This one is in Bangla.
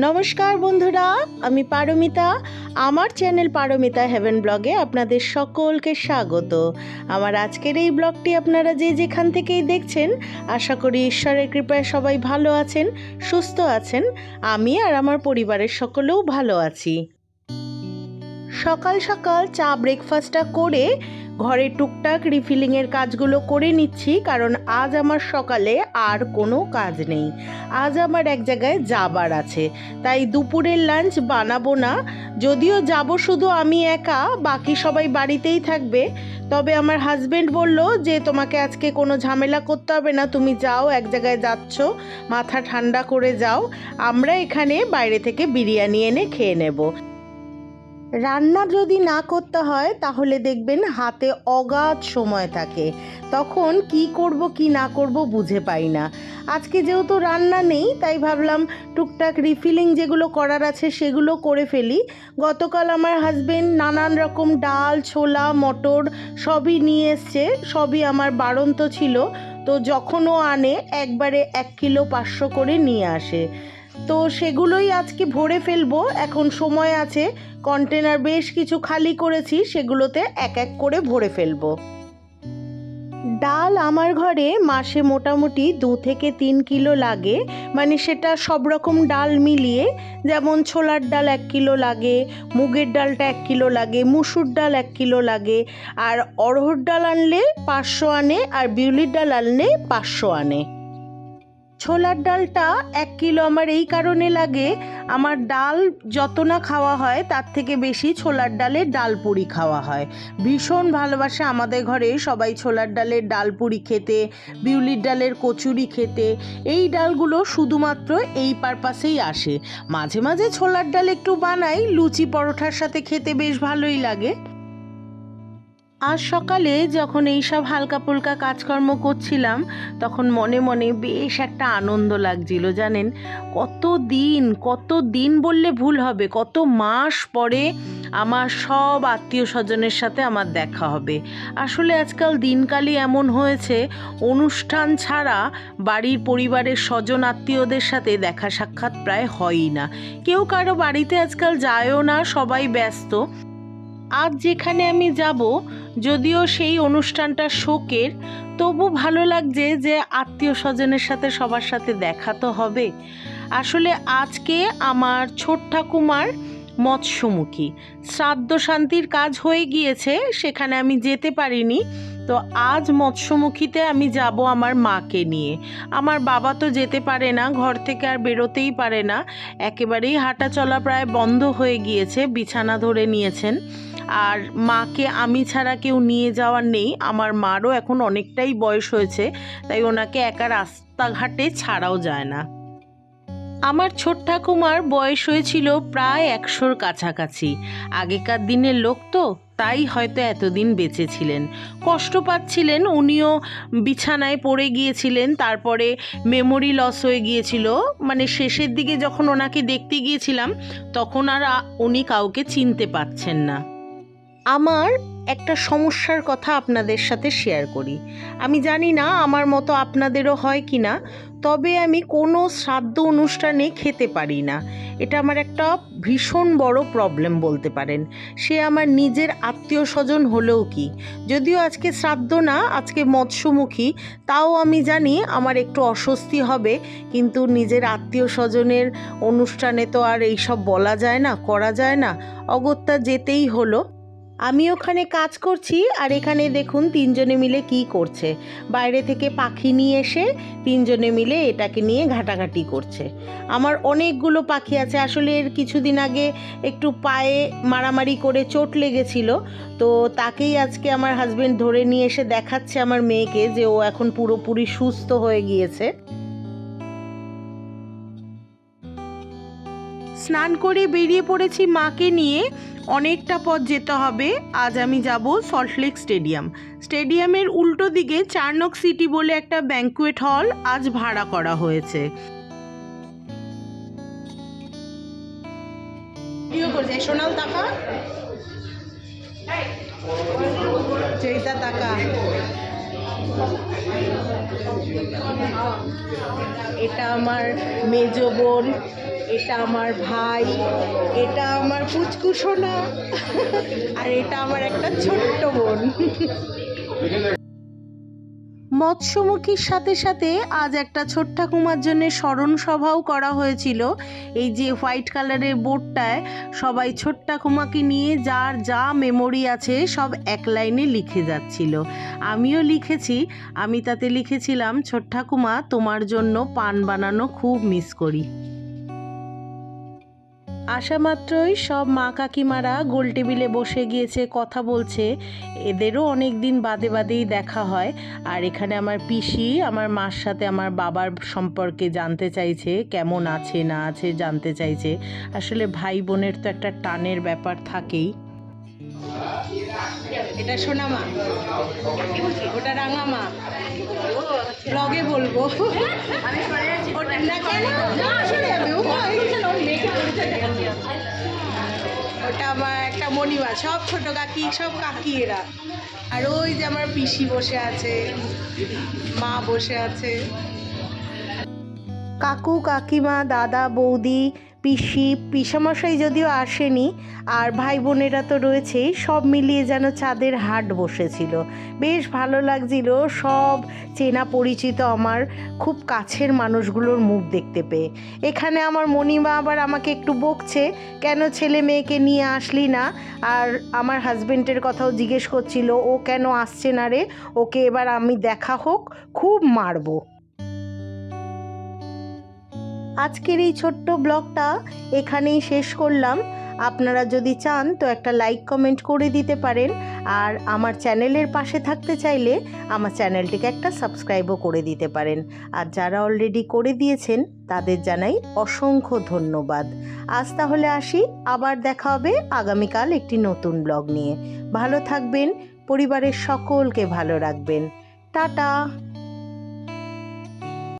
নমস্কার বন্ধুরা, আমি পারমিতা। আমার চ্যানেল পারমিতা হেভেন ব্লগে আপনাদের সকলকে স্বাগত। আমার আজকের এই ব্লগটি আপনারা যে যেখান থেকেই দেখছেন, আশা করি ঈশ্বরের কৃপায় সবাই ভালো আছেন, সুস্থ আছেন। আমি আর আমার পরিবারের সকলেও ভালো আছি। সকাল সকাল চা ব্রেকফাস্টটা করে ঘরে টুকটাক রিফিলিংয়ের কাজগুলো করে নিচ্ছি, কারণ আজ আমার সকালে আর কোনো কাজ নেই। আজ আমার এক জায়গায় যাবার আছে, তাই দুপুরের লাঞ্চ বানাবো না। যদিও যাব শুধু আমি একা, বাকি সবাই বাড়িতেই থাকবে। তবে আমার হাজব্যান্ড বলল যে তোমাকে আজকে কোনো ঝামেলা করতে হবে না, তুমি যাও, এক জায়গায় যাচ্ছ, মাথা ঠান্ডা করে যাও। আমরা এখানে বাইরে থেকে বিরিয়ানি এনে খেয়ে নেব। রান্না যদি না করতে হয় তাহলে দেখবেন হাতে অগাধ সময় থাকে, তখন কি করব কি না করব বুঝে পাই না। আজকে যেহেতু রান্না নেই, তাই ভাবলাম টুকটাক রিফিলিং যেগুলো করার আছে সেগুলো করে ফেলি। গতকাল আমার হাজবেন্ড নানান রকম ডাল, ছোলা, মটর সবই নিয়ে এসছে, সবই আমার বাড়ন্ত ছিল। তো যখনও আনে একবারে 1 কিলো 500 করে নিয়ে আসে। তো সেগুলোই আজকে ভরে ফেলবো, এখন সময় আছে। কন্টেনার বেশ কিছু খালি করেছি, সেগুলোতে এক এক করে ভরে ফেলবো। ডাল আমার ঘরে মাসে মোটামুটি 2 থেকে 3 কিলো লাগে, মানে সেটা সব রকম ডাল মিলিয়ে। যেমন ছোলার ডাল 1 কিলো লাগে, মুগের ডালটা 1 কিলো লাগে, মুসুর ডাল 1 কিলো লাগে, আর অড়হর ডাল আনলে 500 আনে, আর বিউলির ডাল আনলে 500 আনে। ছোলার ডালটা 1 কিলো আমার এই কারণে লাগে, আমার ডাল যত না খাওয়া হয় তার থেকে বেশি ছোলার ডালের ডাল পুরি খাওয়া হয়। ভীষণ ভালোবাসে আমাদের ঘরে সবাই ছোলার ডালের ডাল পুরি খেতে, বিউলির ডালের কচুরি খেতে। এই ডালগুলো শুধুমাত্র এই পারপাসেই আসে। মাঝে মাঝে ছোলার ডাল একটু বানাই, লুচি পরোটার সাথে খেতে বেশ ভালোই লাগে। আজ সকালে যখন এইসব হালকা ফুলকা কাজকর্ম করছিলাম, তখন মনে মনে বেশ একটা আনন্দ লাগছিল। জানেন, কত দিন বললে ভুল হবে, কত মাস পরে আমার সব আত্মীয় স্বজনের সাথে আমার দেখা হবে। আসলে আজকাল দিনকালই এমন হয়েছে, অনুষ্ঠান ছাড়া বাড়ির পরিবারের স্বজন আত্মীয়দের সাথে দেখা সাক্ষাৎ প্রায় হয়ই না। কেউ কারো বাড়িতে আজকাল যায়ও না, সবাই ব্যস্ত। আজ যেখানে আমি যাব, যদিও সেই অনুষ্ঠানটা শোকের, তবু ভালো লাগছে যে আত্মীয় স্বজনের সাথে সবার সাথে দেখা তো হবে। আসলে আজকে আমার ছোট ঠাকুমার মৎস্যমুখী শ্রাদ্ধ শান্তির কাজ হয়ে গিয়েছে, সেখানে আমি যেতে পারিনি। তো আজ মৎস্যমুখীতে আমি যাব আমার মাকে নিয়ে। আমার বাবা তো যেতে পারে না, ঘর থেকে আর বেরোতেই পারে না, একেবারেই হাঁটা চলা প্রায় বন্ধ হয়ে গিয়েছে, বিছানা ধরে নিয়েছেন। আর মাকে আমি ছাড়া কেউ নিয়ে যাওয়ার নেই। আমার মারও এখন অনেকটাই বয়স হয়েছে, তাই ওনাকে একা রাস্তাঘাটে ছাড়াও যায় না। আমার ছোট ঠাকুমার বয়স হয়েছিল প্রায় 100-র কাছাকাছি। আগেকার দিনের লোক তো, তাই হয়তো এতদিন বেঁচে ছিলেন। কষ্ট পাচ্ছিলেন, উনিও বিছানায় পড়ে গিয়েছিলেন, তারপরে মেমোরি লস হয়ে গিয়েছিল। মানে শেষের দিকে যখন ওনাকে দেখতে গিয়েছিলাম, তখন আর উনি কাউকে চিনতে পারছেন না। আমার একটা সমস্যার কথা আপনাদের সাথে শেয়ার করি। আমি জানি না আমার মতো আপনাদেরও হয় কি না, তবে আমি কোনো শ্রাদ্ধ অনুষ্ঠানে খেতে পারি না। এটা আমার একটা ভীষণ বড় প্রবলেম বলতে পারেন। সে আমার নিজের আত্মীয় স্বজন হলেও কি, যদিও আজকে শ্রাদ্ধ না, আজকে মৎস্যমুখী, তাও আমি জানি আমার একটু অস্বস্তি হবে। কিন্তু নিজের আত্মীয় স্বজনের অনুষ্ঠানে তো আর এইসব বলা যায় না, করা যায় না, অগত্যা যেতেই হলো। আমি ওখানে কাজ করছি, আর এখানে দেখুন 3 জনে মিলে কি করছে। বাইরে থেকে পাখি নিয়ে এসে 3 জনে মিলে এটাকে নিয়ে ঘাটাঘাটি করছে। আমার অনেকগুলো পাখি আছে। আসলে এর কিছুদিন আগে একটু পায়ে মারামারি করে চোট লেগেছিল, তো তাকেই আজকে আমার হাজবেন্ড ধরে নিয়ে এসে দেখাচ্ছে আমার মেয়েকে যে ও এখন পুরোপুরি সুস্থ হয়ে গিয়েছে। স্নান করে বেরিয়ে পড়েছি মাকে নিয়ে। অনেকটা পথ যেতে হবে। আজ আমি যাব সল্টলেক স্টেডিয়াম। স্টেডিয়ামের উল্টো দিকে চার্নক সিটি বলে একটা ব্যাঙ্কুয়েট হল আজ ভাড়া করা হয়েছে। সোনাল টাকা চেইতা টাকা এটা আমার মেজো বোন, এটা আমার ভাই, এটা আমার পুচকু সোনা, আর এটা আমার একটা ছোট্ট বোন। মৎস্যমুখীর সাথে সাথে আজ একটা ছোট্ট ঠাকুমার জন্য স্মরণ সভাও করা হয়েছিল। এই যে হোয়াইট কালারের বোর্ডটায় সবাই ছোট্ট ঠাকুমাকে নিয়ে যার যা মেমোরি আছে সব এক লাইনে লিখে যাচ্ছিল। আমিও লিখেছি। আমি তাতে লিখেছিলাম, ছোট্ট ঠাকুমা তোমার জন্য পান বানানো খুব মিস করি। আসা মাত্রই সব মা কাকিমারা গোল টেবিলে বসে গিয়েছে, কথা বলছে। এদেরও অনেক দিন বাদে বাদেই দেখা হয়। আর এখানে আমার পিসি আমার মার সাথে আমার বাবার সম্পর্কে জানতে চাইছে, কেমন আছে না আছে জানতে চাইছে। আসলে ভাই বোনের তো একটা টানের ব্যাপার থাকেই। এটা সোনা মা, ওটা রাঙা মা, ব্লগে বলবো। ওটা না কেন ওটা আমার একটা মণিমা, সব ছোট কাকি, সব কাকি এরা। আর ওই যে আমার পিসি বসে আছে, মা বসে আছে, কাকু কাকিমা, দাদা বৌদি, পিসি, পিসামশাই যদিও আসেনি, আর ভাই বোনেরা তো রয়েছেই। সব মিলিয়ে যেন চাঁদের হাট বসেছিল। বেশ ভালো লাগছিল সব চেনা পরিচিত আমার খুব কাছের মানুষগুলোর মুখ দেখতে পেয়ে। এখানে আমার মণিমা আবার আমাকে একটু বকছে, কেন ছেলে মেয়েকে নিয়ে আসলি না। আর আমার হাজবেন্ডের কথাও জিজ্ঞেস করছিল, ও কেন আসছে না রে, ওকে এবার আমি দেখা হোক, খুব মারবো। আজকের এই ছোট্ট ব্লগটা এখানেই শেষ করলাম। আপনারা যদি চান তো একটা লাইক কমেন্ট করে দিতে পারেন, আর আমার চ্যানেলের পাশে থাকতে চাইলে আমার চ্যানেলটিকে একটা সাবস্ক্রাইবও করে দিতে পারেন। আর যারা অলরেডি করে দিয়েছেন তাদের জানাই অসংখ্য ধন্যবাদ। আজ তাহলে আসি, আবার দেখা হবে আগামীকাল একটি নতুন ব্লগ নিয়ে। ভালো থাকবেন, পরিবারের সকলকে ভালো রাখবেন। টাটা।